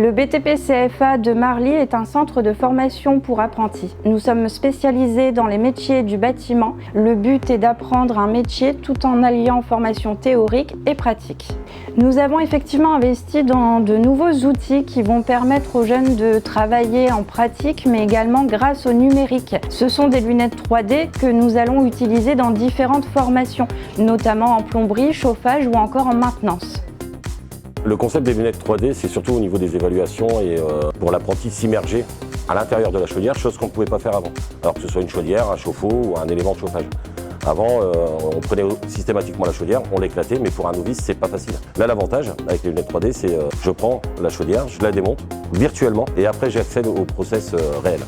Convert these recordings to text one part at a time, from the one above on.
Le BTP CFA de Marly est un centre de formation pour apprentis. Nous sommes spécialisés dans les métiers du bâtiment. Le but est d'apprendre un métier tout en alliant formation théorique et pratique. Nous avons effectivement investi dans de nouveaux outils qui vont permettre aux jeunes de travailler en pratique, mais également grâce au numérique. Ce sont des lunettes 3D que nous allons utiliser dans différentes formations, notamment en plomberie, chauffage ou encore en maintenance. Le concept des lunettes 3D, c'est surtout au niveau des évaluations et pour l'apprenti s'immerger à l'intérieur de la chaudière, chose qu'on ne pouvait pas faire avant. Alors que ce soit une chaudière, un chauffe-eau ou un élément de chauffage. Avant, on prenait systématiquement la chaudière, on l'éclatait, mais pour un novice, c'est pas facile. Là, l'avantage avec les lunettes 3D, c'est je prends la chaudière, je la démonte virtuellement et après j'accède au process réel.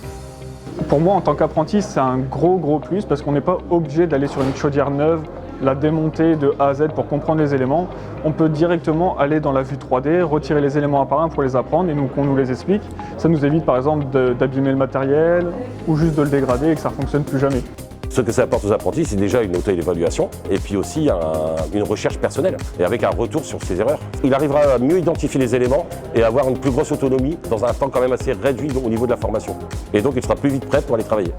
Pour moi, en tant qu'apprenti, c'est un gros plus parce qu'on n'est pas obligé d'aller sur une chaudière neuve, la démonter de A à Z pour comprendre les éléments. On peut directement aller dans la vue 3D, retirer les éléments un par un pour les apprendre et qu'on nous les explique. Ça nous évite par exemple d'abîmer le matériel ou juste de le dégrader et que ça ne fonctionne plus jamais. Ce que ça apporte aux apprentis, c'est déjà une auto-évaluation et puis aussi une recherche personnelle et avec un retour sur ses erreurs. Il arrivera à mieux identifier les éléments et avoir une plus grosse autonomie dans un temps quand même assez réduit au niveau de la formation. Et donc il sera plus vite prêt pour aller travailler.